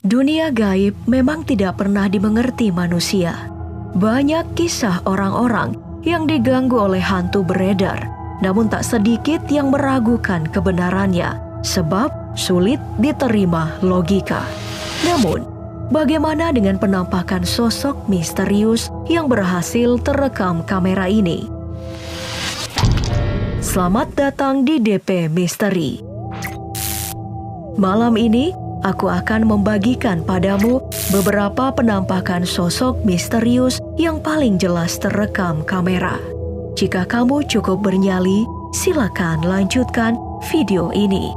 Dunia gaib memang tidak pernah dimengerti manusia. Banyak kisah orang-orang yang diganggu oleh hantu beredar, namun tak sedikit yang meragukan kebenarannya sebab sulit diterima logika. Namun, bagaimana dengan penampakan sosok misterius yang berhasil terekam kamera ini? Selamat datang di DP Misteri. Malam ini, aku akan membagikan padamu beberapa penampakan sosok misterius yang paling jelas terekam kamera. Jika kamu cukup bernyali, silakan lanjutkan video ini.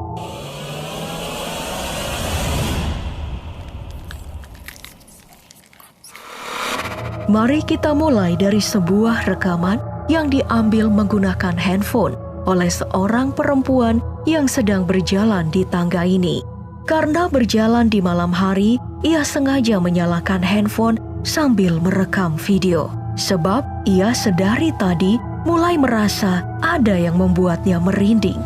Mari kita mulai dari sebuah rekaman yang diambil menggunakan handphone oleh seorang perempuan yang sedang berjalan di tangga ini. Karena berjalan di malam hari, ia sengaja menyalakan handphone sambil merekam video. Sebab ia sedari tadi mulai merasa ada yang membuatnya merinding.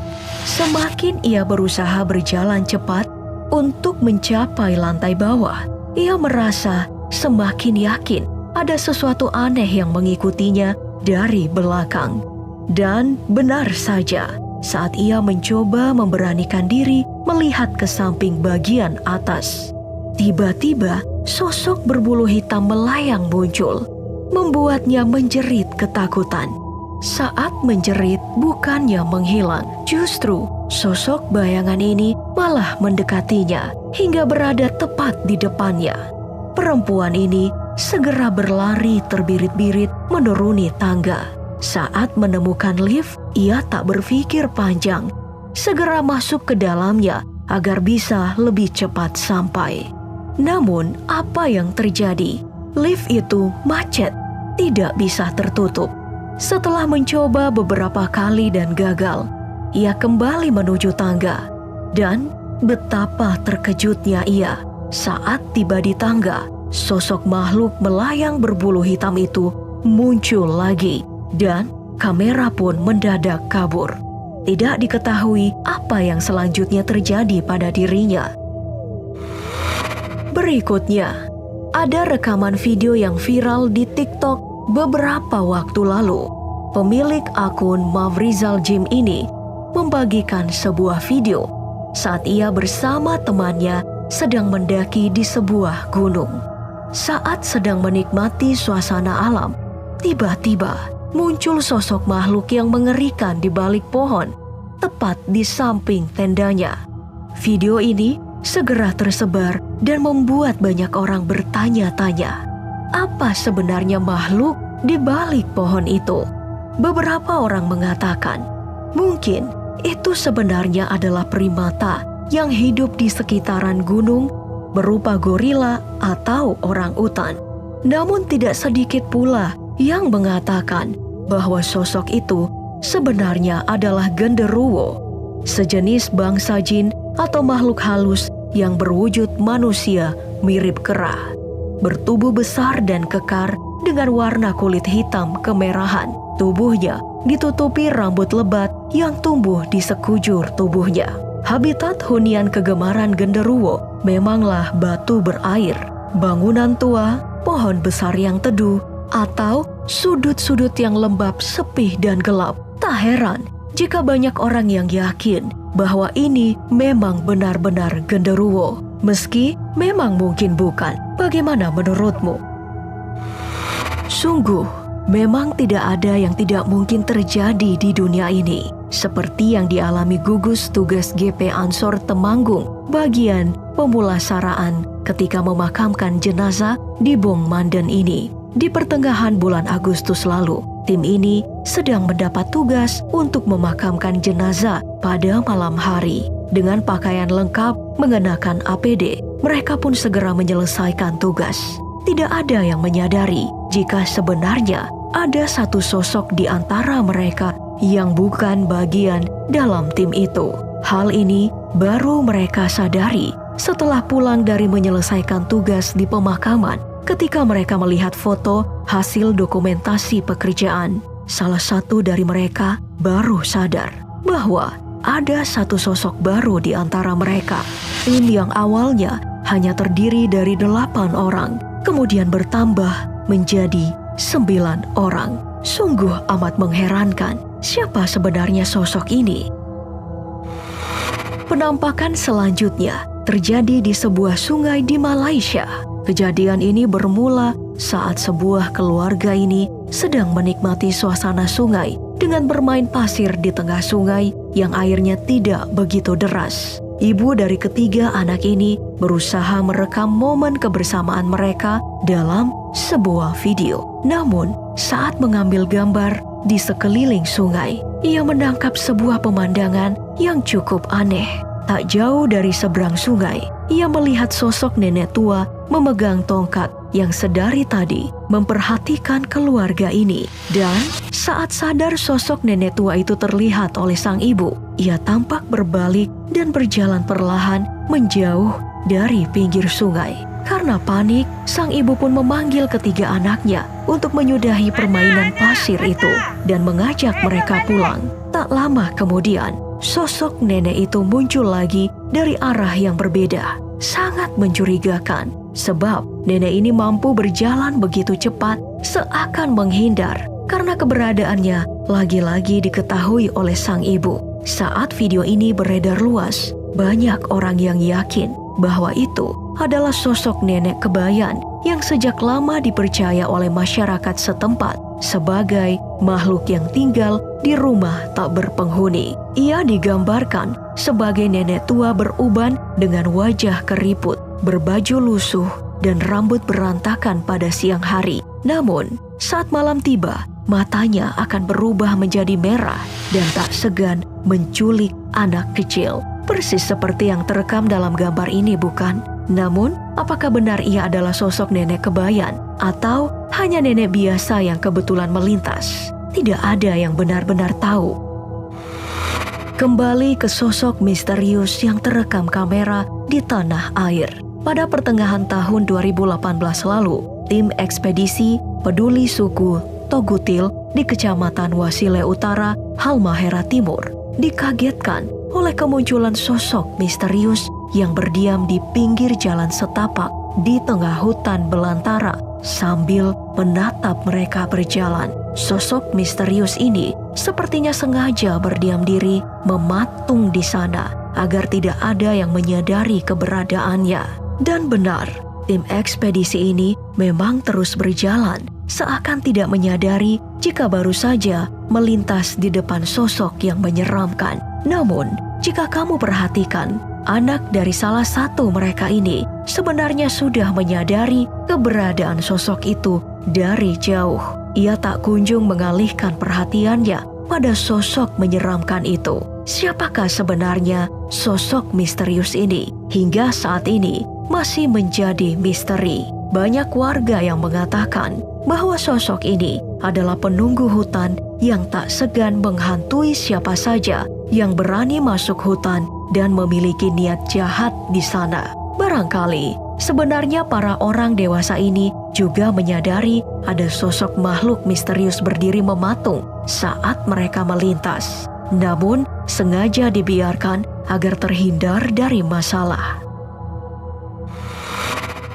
Semakin ia berusaha berjalan cepat untuk mencapai lantai bawah, ia merasa semakin yakin ada sesuatu aneh yang mengikutinya dari belakang. Dan benar saja, saat ia mencoba memberanikan diri melihat ke samping bagian atas, tiba-tiba sosok berbulu hitam melayang muncul, membuatnya menjerit ketakutan. Saat menjerit bukannya menghilang, justru sosok bayangan ini malah mendekatinya hingga berada tepat di depannya. Perempuan ini segera berlari terbirit-birit menuruni tangga. Saat menemukan lift, ia tak berpikir panjang, segera masuk ke dalamnya agar bisa lebih cepat sampai. Namun, apa yang terjadi? Lift itu macet, tidak bisa tertutup. Setelah mencoba beberapa kali dan gagal, ia kembali menuju tangga. Dan betapa terkejutnya ia saat tiba di tangga. Sosok makhluk melayang berbulu hitam itu muncul lagi. Dan kamera pun mendadak kabur. Tidak diketahui apa yang selanjutnya terjadi pada dirinya. Berikutnya, ada rekaman video yang viral di TikTok beberapa waktu lalu. Pemilik akun Mavrizal Gym ini membagikan sebuah video saat ia bersama temannya sedang mendaki di sebuah gunung. Saat sedang menikmati suasana alam, tiba-tiba muncul sosok makhluk yang mengerikan di balik pohon, tepat di samping tendanya. Video ini segera tersebar dan membuat banyak orang bertanya-tanya, apa sebenarnya makhluk di balik pohon itu? Beberapa orang mengatakan, mungkin itu sebenarnya adalah primata yang hidup di sekitaran gunung berupa gorila atau orang utan. Namun tidak sedikit pula yang mengatakan bahwa sosok itu sebenarnya adalah genderuwo, sejenis bangsa jin atau makhluk halus yang berwujud manusia mirip kera, bertubuh besar dan kekar dengan warna kulit hitam kemerahan. Tubuhnya ditutupi rambut lebat yang tumbuh di sekujur tubuhnya. Habitat hunian kegemaran genderuwo memanglah batu berair, bangunan tua, pohon besar yang teduh, atau sudut-sudut yang lembab, sepi, dan gelap. Tak heran jika banyak orang yang yakin bahwa ini memang benar-benar genderuwo. Meski memang mungkin bukan. Bagaimana menurutmu? Sungguh, memang tidak ada yang tidak mungkin terjadi di dunia ini. Seperti yang dialami gugus tugas GP Ansor Temanggung bagian pemulasaraan ketika memakamkan jenazah di Bong Manden ini. Di pertengahan bulan Agustus lalu, tim ini sedang mendapat tugas untuk memakamkan jenazah pada malam hari. Dengan pakaian lengkap mengenakan APD, mereka pun segera menyelesaikan tugas. Tidak ada yang menyadari jika sebenarnya ada satu sosok di antara mereka yang bukan bagian dalam tim itu. Hal ini baru mereka sadari setelah pulang dari menyelesaikan tugas di pemakaman. Ketika mereka melihat foto hasil dokumentasi pekerjaan, salah satu dari mereka baru sadar bahwa ada satu sosok baru di antara mereka. Tim yang awalnya hanya terdiri dari 8 orang, kemudian bertambah menjadi 9 orang. Sungguh amat mengherankan, siapa sebenarnya sosok ini? Penampakan selanjutnya terjadi di sebuah sungai di Malaysia. Kejadian ini bermula saat sebuah keluarga ini sedang menikmati suasana sungai dengan bermain pasir di tengah sungai yang airnya tidak begitu deras. Ibu dari ketiga anak ini berusaha merekam momen kebersamaan mereka dalam sebuah video. Namun, saat mengambil gambar di sekeliling sungai, ia menangkap sebuah pemandangan yang cukup aneh. Tak jauh dari seberang sungai, ia melihat sosok nenek tua memegang tongkat yang sedari tadi memperhatikan keluarga ini. Dan saat sadar sosok nenek tua itu terlihat oleh sang ibu, ia tampak berbalik dan berjalan perlahan menjauh dari pinggir sungai. Karena panik, sang ibu pun memanggil ketiga anaknya untuk menyudahi permainan pasir itu dan mengajak mereka pulang. Tak lama kemudian, sosok nenek itu muncul lagi dari arah yang berbeda. Sangat mencurigakan, sebab nenek ini mampu berjalan begitu cepat seakan menghindar karena keberadaannya lagi-lagi diketahui oleh sang ibu. Saat video ini beredar luas, banyak orang yang yakin bahwa itu adalah sosok nenek Kebayan yang sejak lama dipercaya oleh masyarakat setempat sebagai makhluk yang tinggal di rumah tak berpenghuni. Ia digambarkan sebagai nenek tua beruban dengan wajah keriput, berbaju lusuh, dan rambut berantakan pada siang hari. Namun, saat malam tiba, matanya akan berubah menjadi merah dan tak segan menculik anak kecil. Persis seperti yang terekam dalam gambar ini, bukan? Namun, apakah benar ia adalah sosok nenek Kebayan atau hanya nenek biasa yang kebetulan melintas? Tidak ada yang benar-benar tahu. Kembali ke sosok misterius yang terekam kamera di tanah air. Pada pertengahan tahun 2018 lalu, tim ekspedisi peduli suku Togutil di Kecamatan Wasile Utara, Halmahera Timur dikagetkan oleh kemunculan sosok misterius yang berdiam di pinggir jalan setapak di tengah hutan belantara sambil menatap mereka berjalan. Sosok misterius ini sepertinya sengaja berdiam diri mematung di sana agar tidak ada yang menyadari keberadaannya. Dan benar, tim ekspedisi ini memang terus berjalan seakan tidak menyadari jika baru saja melintas di depan sosok yang menyeramkan. Namun, jika kamu perhatikan, anak dari salah satu mereka ini sebenarnya sudah menyadari keberadaan sosok itu dari jauh. Ia tak kunjung mengalihkan perhatiannya pada sosok menyeramkan itu. Siapakah sebenarnya sosok misterius ini? Hingga saat ini masih menjadi misteri. Banyak warga yang mengatakan bahwa sosok ini adalah penunggu hutan yang tak segan menghantui siapa saja yang berani masuk hutan dan memiliki niat jahat di sana. Barangkali sebenarnya para orang dewasa ini juga menyadari ada sosok makhluk misterius berdiri mematung saat mereka melintas. Namun sengaja dibiarkan agar terhindar dari masalah.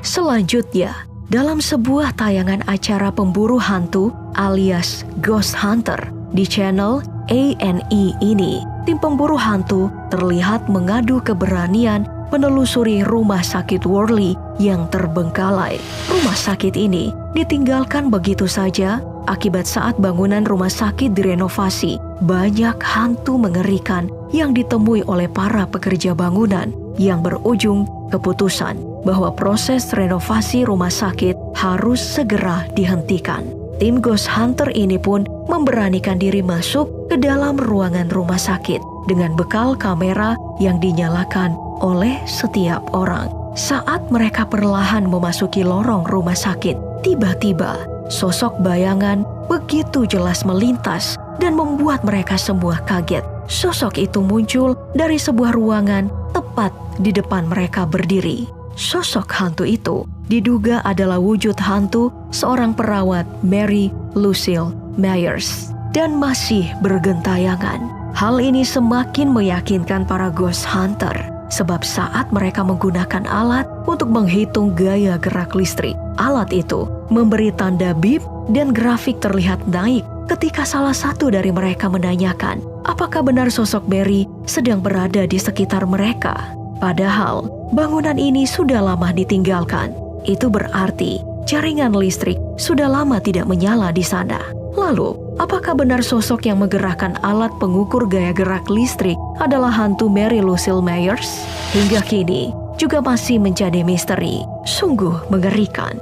Selanjutnya, dalam sebuah tayangan acara pemburu hantu alias Ghost Hunter di channel ANE ini, tim pemburu hantu terlihat mengadu keberanian menelusuri rumah sakit Worley yang terbengkalai. Rumah sakit ini ditinggalkan begitu saja akibat saat bangunan rumah sakit direnovasi. Banyak hantu mengerikan yang ditemui oleh para pekerja bangunan yang berujung keputusan bahwa proses renovasi rumah sakit harus segera dihentikan. Tim Ghost Hunter ini pun memberanikan diri masuk ke dalam ruangan rumah sakit dengan bekal kamera yang dinyalakan oleh setiap orang. Saat mereka perlahan memasuki lorong rumah sakit, tiba-tiba sosok bayangan begitu jelas melintas dan membuat mereka semua kaget. Sosok itu muncul dari sebuah ruangan tepat di depan mereka berdiri. Sosok hantu itu diduga adalah wujud hantu seorang perawat Mary Lucille Myers dan masih bergentayangan. Hal ini semakin meyakinkan para Ghost Hunter Sebab saat mereka menggunakan alat untuk menghitung gaya gerak listrik, alat itu memberi tanda bip dan grafik terlihat naik ketika salah satu dari mereka menanyakan apakah benar sosok Mary sedang berada di sekitar mereka. Padahal bangunan ini sudah lama ditinggalkan. Itu berarti jaringan listrik sudah lama tidak menyala di sana. Lalu, apakah benar sosok yang menggerakkan alat pengukur gaya gerak listrik adalah hantu Mary Lucille Myers? Hingga kini juga masih menjadi misteri. Sungguh mengerikan.